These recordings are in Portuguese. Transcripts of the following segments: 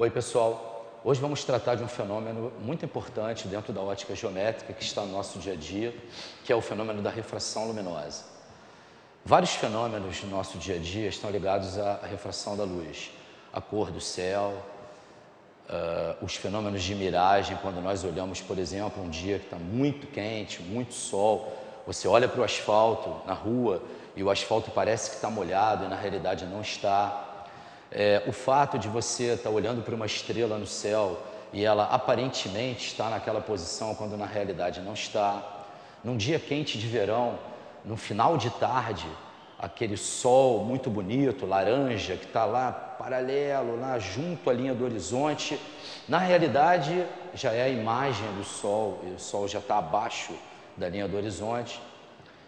Oi pessoal, hoje vamos tratar de um fenômeno muito importante dentro da ótica geométrica que está no nosso dia a dia, que é o fenômeno da refração luminosa. Vários fenômenos no nosso dia a dia estão ligados à refração da luz, a cor do céu, os fenômenos de miragem, quando nós olhamos, por exemplo, um dia que está muito quente, muito sol, você olha para o asfalto na rua e o asfalto parece que está molhado e na realidade não está. O fato de você estar olhando para uma estrela no céu e ela aparentemente está naquela posição quando na realidade não está. Num dia quente de verão, no final de tarde, aquele sol muito bonito, laranja, que está lá paralelo, lá junto à linha do horizonte, na realidade já é a imagem do sol, e o sol já está abaixo da linha do horizonte.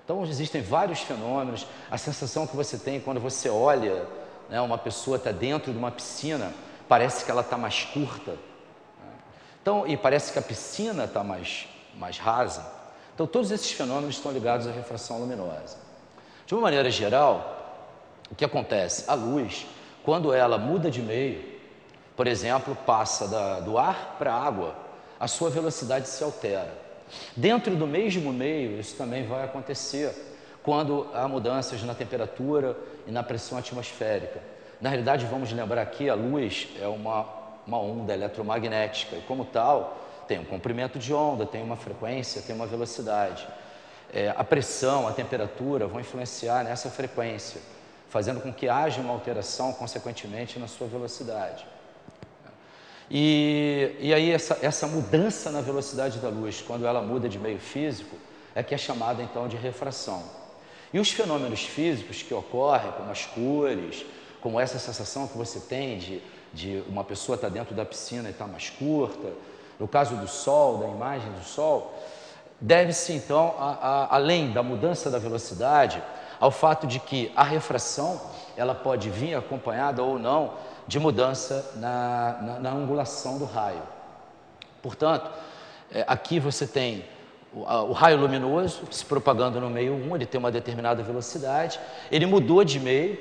Então existem vários fenômenos, a sensação que você tem quando você olha, né, uma pessoa está dentro de uma piscina, parece que ela está mais curta, né? Então, e parece que a piscina está mais rasa. Então todos esses fenômenos estão ligados à refração luminosa. De uma maneira geral, o que acontece? A luz, quando ela muda de meio, por exemplo, passa do ar para a água, a sua velocidade se altera. Dentro do mesmo meio, isso também vai acontecer quando há mudanças na temperatura e na pressão atmosférica. Na realidade, vamos lembrar aqui, a luz é uma onda eletromagnética e, como tal, tem um comprimento de onda, tem uma frequência, tem uma velocidade. A pressão, a temperatura vão influenciar nessa frequência, fazendo com que haja uma alteração, consequentemente, na sua velocidade. E aí essa mudança na velocidade da luz, quando ela muda de meio físico, é que é chamada então de refração. E os fenômenos físicos que ocorrem, como as cores, como essa sensação que você tem de uma pessoa estar dentro da piscina e estar mais curta, no caso do sol, da imagem do sol, deve-se então, além da mudança da velocidade, ao fato de que a refração ela pode vir acompanhada ou não de mudança na angulação do raio. Portanto, aqui você tem o raio luminoso se propagando no meio 1, ele tem uma determinada velocidade, ele mudou de meio,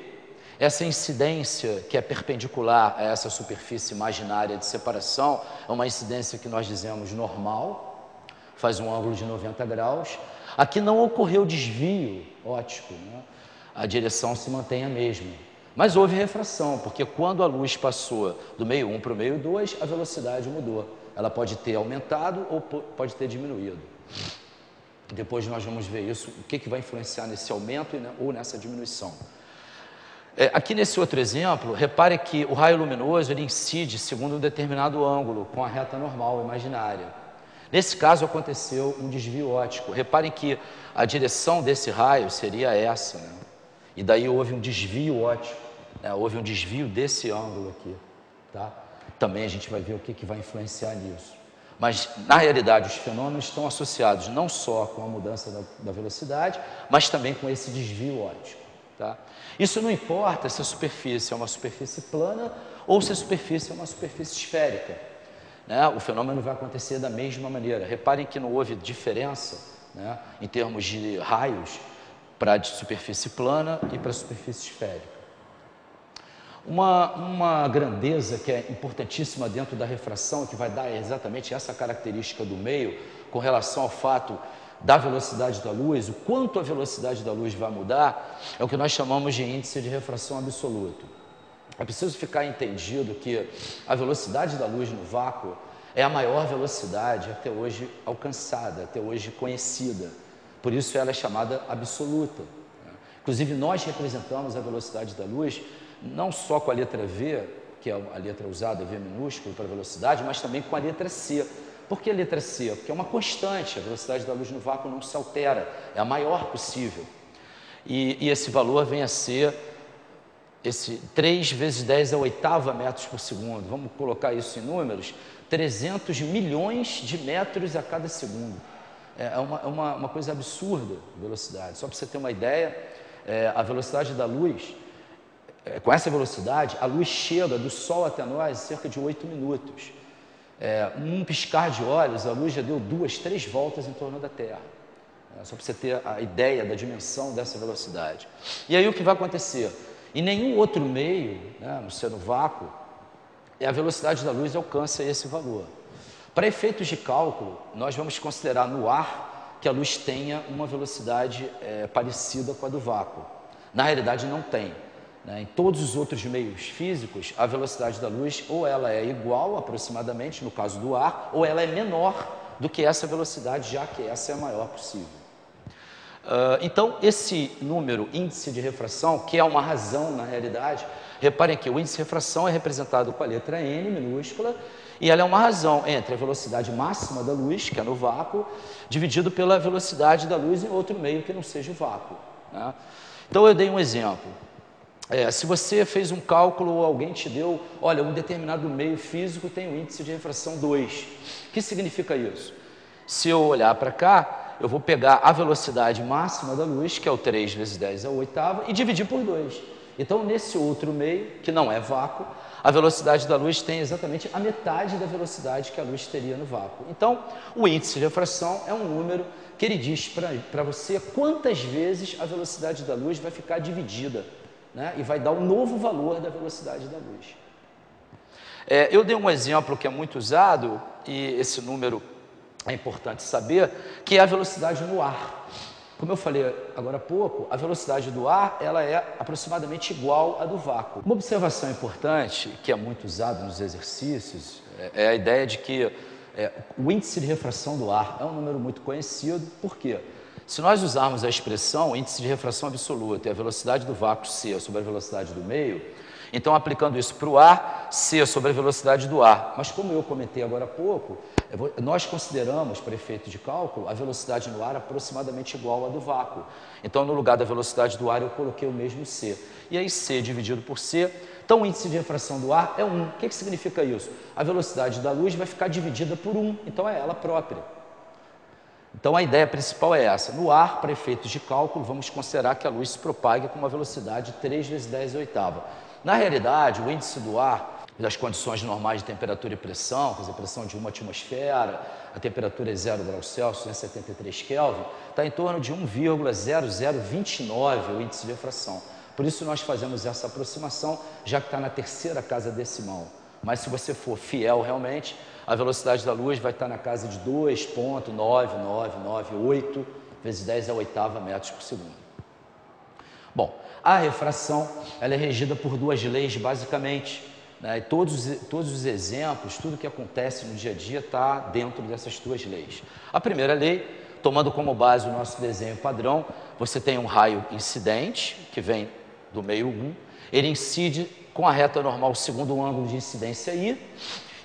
essa incidência que é perpendicular a essa superfície imaginária de separação é uma incidência que nós dizemos normal, faz um ângulo de 90 graus. Aqui não ocorreu desvio óptico, né? A direção se mantém a mesma. Mas houve refração, porque quando a luz passou do meio 1 para o meio 2, a velocidade mudou. Ela pode ter aumentado ou pode ter diminuído. Depois nós vamos ver isso, o que vai influenciar nesse aumento ou nessa diminuição. Aqui nesse outro exemplo, repare que o raio luminoso ele incide segundo um determinado ângulo, com a reta normal imaginária. Nesse caso aconteceu um desvio óptico. Reparem que a direção desse raio seria essa, né? E daí houve um desvio óptico, né? Houve um desvio desse ângulo aqui, tá? Também a gente vai ver o que vai influenciar nisso. Mas, na realidade, os fenômenos estão associados não só com a mudança da velocidade, mas também com esse desvio óptico, tá? Isso não importa se a superfície é uma superfície plana ou se a superfície é uma superfície esférica, né? O fenômeno vai acontecer da mesma maneira. Reparem que não houve diferença, né, em termos de raios para a superfície plana e para a superfície esférica. Uma grandeza que é importantíssima dentro da refração, que vai dar exatamente essa característica do meio, com relação ao fato da velocidade da luz, o quanto a velocidade da luz vai mudar, é o que nós chamamos de índice de refração absoluto. É preciso ficar entendido que a velocidade da luz no vácuo é a maior velocidade até hoje alcançada, até hoje conhecida. Por isso ela é chamada absoluta. Inclusive nós representamos a velocidade da luz não só com a letra V, que é a letra usada, V minúsculo para velocidade, mas também com a letra C. Por que a letra C? Porque é uma constante, a velocidade da luz no vácuo não se altera, é a maior possível. E esse valor vem a ser 3 vezes 10 a oitava metros por segundo. Vamos colocar isso em números, 300 milhões de metros a cada segundo. É uma coisa absurda a velocidade. Só para você ter uma ideia, a velocidade da luz, com essa velocidade, a luz chega do Sol até nós em cerca de 8 minutos. Um piscar de olhos, a luz já deu 2, 3 voltas em torno da Terra. Só para você ter a ideia da dimensão dessa velocidade. E aí o que vai acontecer? Em nenhum outro meio, né, no vácuo, a velocidade da luz alcança esse valor. Para efeitos de cálculo, nós vamos considerar no ar que a luz tenha uma velocidade parecida com a do vácuo. Na realidade, não tem. Em todos os outros meios físicos, a velocidade da luz ou ela é igual aproximadamente, no caso do ar, ou ela é menor do que essa velocidade, já que essa é a maior possível. Então, esse número, índice de refração, que é uma razão na realidade, reparem que o índice de refração é representado com a letra N minúscula, e ela é uma razão entre a velocidade máxima da luz, que é no vácuo, dividido pela velocidade da luz em outro meio que não seja o vácuo, né? Então, eu dei um exemplo. Se você fez um cálculo ou alguém te deu, olha, um determinado meio físico tem um índice de refração 2. O que significa isso? Se eu olhar para cá, eu vou pegar a velocidade máxima da luz, que é o 3 vezes 10 à oitava, e dividir por 2. Então, nesse outro meio, que não é vácuo, a velocidade da luz tem exatamente a metade da velocidade que a luz teria no vácuo. Então, o índice de refração é um número que ele diz para você quantas vezes a velocidade da luz vai ficar dividida, né? E vai dar um novo valor da velocidade da luz. Eu dei um exemplo que é muito usado, e esse número é importante saber, que é a velocidade no ar. Como eu falei agora há pouco, a velocidade do ar ela é aproximadamente igual à do vácuo. Uma observação importante, que é muito usada nos exercícios, é a ideia de que o índice de refração do ar é um número muito conhecido. Por quê? Se nós usarmos a expressão índice de refração absoluta e a velocidade do vácuo C sobre a velocidade do meio, então aplicando isso para o ar, C sobre a velocidade do ar. Mas como eu comentei agora há pouco, nós consideramos, para efeito de cálculo, a velocidade no ar aproximadamente igual à do vácuo. Então, no lugar da velocidade do ar, eu coloquei o mesmo C. E aí, C dividido por C, então o índice de refração do ar é 1. O que significa isso? A velocidade da luz vai ficar dividida por 1, então é ela própria. Então, a ideia principal é essa. No ar, para efeitos de cálculo, vamos considerar que a luz se propague com uma velocidade de 3 vezes 10 à oitava. Na realidade, o índice do ar, das condições normais de temperatura e pressão, quer dizer, pressão de 1 atmosfera, a temperatura é 0 graus Celsius, 73 Kelvin, está em torno de 1,0029 o índice de refração. Por isso nós fazemos essa aproximação, já que está na terceira casa decimal. Mas se você for fiel realmente, a velocidade da luz vai estar na casa de 2,99998 vezes 10 à oitava metros por segundo. Bom, a refração ela é regida por duas leis, basicamente, né? E todos os exemplos, tudo que acontece no dia a dia está dentro dessas duas leis. A primeira lei, tomando como base o nosso desenho padrão, você tem um raio incidente, que vem do meio 1, ele incide com a reta normal segundo o ângulo de incidência I,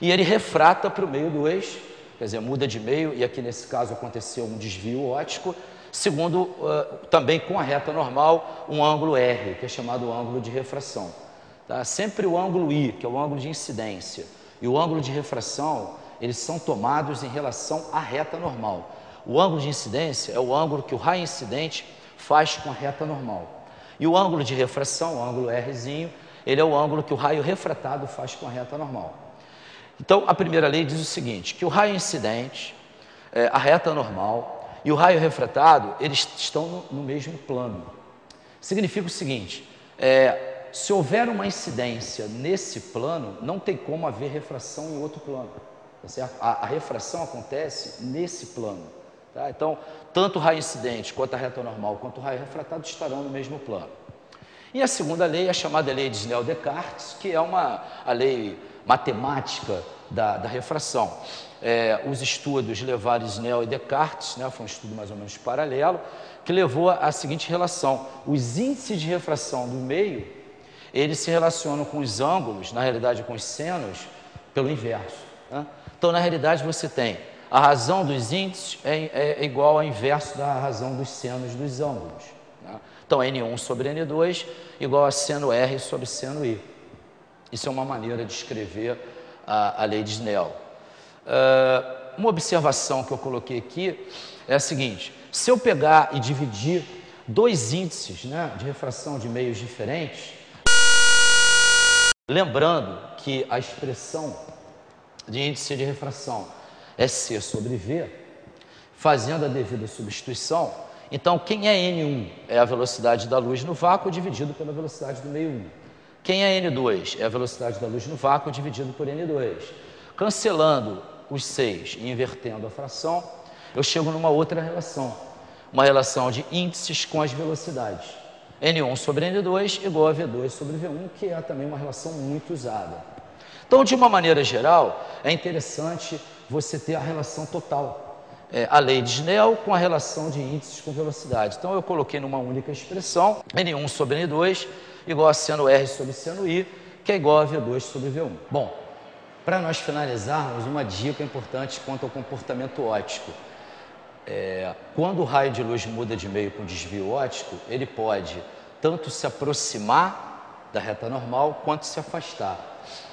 e ele refrata para o meio 2, quer dizer, muda de meio, e aqui nesse caso aconteceu um desvio óptico, segundo também com a reta normal, um ângulo R, que é chamado ângulo de refração. Tá? Sempre o ângulo I, que é o ângulo de incidência, e o ângulo de refração, eles são tomados em relação à reta normal. O ângulo de incidência é o ângulo que o raio incidente faz com a reta normal. E o ângulo de refração, o ângulo Rzinho, ele é o ângulo que o raio refratado faz com a reta normal. Então, a primeira lei diz o seguinte, que o raio incidente, a reta normal e o raio refratado, eles estão no mesmo plano. Significa o seguinte, se houver uma incidência nesse plano, não tem como haver refração em outro plano, tá certo? A refração acontece nesse plano. Tá? Então, tanto o raio incidente, quanto a reta normal, quanto o raio refratado estarão no mesmo plano. E a segunda lei é a chamada lei de Snell-Descartes, que é a lei matemática da refração. Os estudos levaram Snell e Descartes, né, foi um estudo mais ou menos paralelo, que levou à seguinte relação. Os índices de refração do meio, eles se relacionam com os ângulos, na realidade com os senos, pelo inverso. Né? Então, na realidade, você tem a razão dos índices é igual ao inverso da razão dos senos dos ângulos. Né? Então, N1 sobre N2 igual a seno R sobre seno I. Isso é uma maneira de escrever a lei de Snell. Uma observação que eu coloquei aqui é a seguinte, se eu pegar e dividir dois índices, né, de refração de meios diferentes, lembrando que a expressão de índice de refração é C sobre V, fazendo a devida substituição, então quem é N1? É a velocidade da luz no vácuo dividido pela velocidade do meio 1. Quem é N2? É a velocidade da luz no vácuo dividido por N2. Cancelando os 6 e invertendo a fração, eu chego numa outra relação, uma relação de índices com as velocidades. N1 sobre N2 igual a V2 sobre V1, que é também uma relação muito usada. Então, de uma maneira geral, é interessante você ter a relação total, a lei de Snell com a relação de índices com velocidade. Então, eu coloquei numa única expressão, N1 sobre N2 igual a seno R sobre seno I, que é igual a V2 sobre V1. Bom, para nós finalizarmos, uma dica importante quanto ao comportamento óptico. Quando o raio de luz muda de meio com desvio óptico, ele pode tanto se aproximar da reta normal quanto se afastar.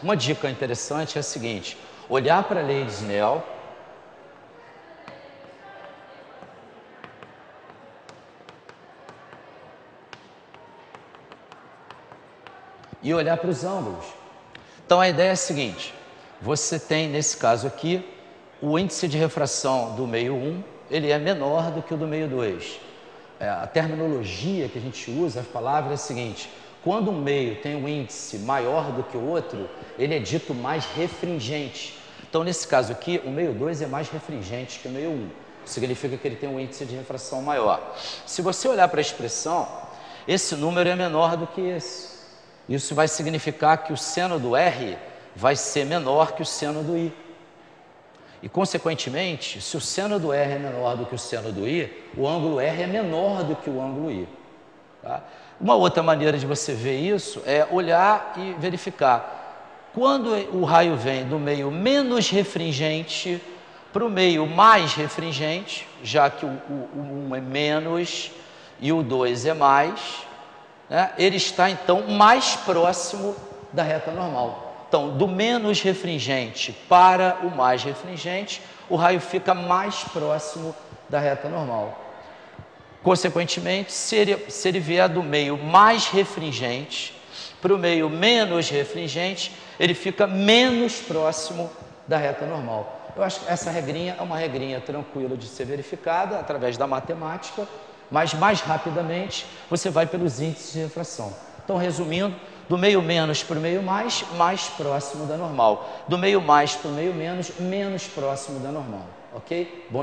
Uma dica interessante é a seguinte: olhar para a lei de Snell e olhar para os ângulos. Então a ideia é a seguinte: você tem nesse caso aqui o índice de refração do meio 1, ele é menor do que o do meio 2. A terminologia que a gente usa, as palavras é a seguinte: quando um meio tem um índice maior do que o outro, ele é dito mais refringente. Então, nesse caso aqui, o meio 2 é mais refringente que o meio 1. Significa que ele tem um índice de refração maior. Se você olhar para a expressão, esse número é menor do que esse. Isso vai significar que o seno do R vai ser menor que o seno do I. E, consequentemente, se o seno do R é menor do que o seno do I, o ângulo R é menor do que o ângulo I. Tá? Uma outra maneira de você ver isso é olhar e verificar. Quando o raio vem do meio menos refringente para o meio mais refringente, já que o 1 é menos e o 2 é mais, né, ele está, então, mais próximo da reta normal. Então, do menos refringente para o mais refringente, o raio fica mais próximo da reta normal. Consequentemente, se ele vier do meio mais refringente para o meio menos refringente, ele fica menos próximo da reta normal. Eu acho que essa regrinha é uma regrinha tranquila de ser verificada através da matemática, mas mais rapidamente você vai pelos índices de refração. Então, resumindo, do meio menos para o meio mais, mais próximo da normal. Do meio mais para o meio menos, menos próximo da normal. Ok? Bom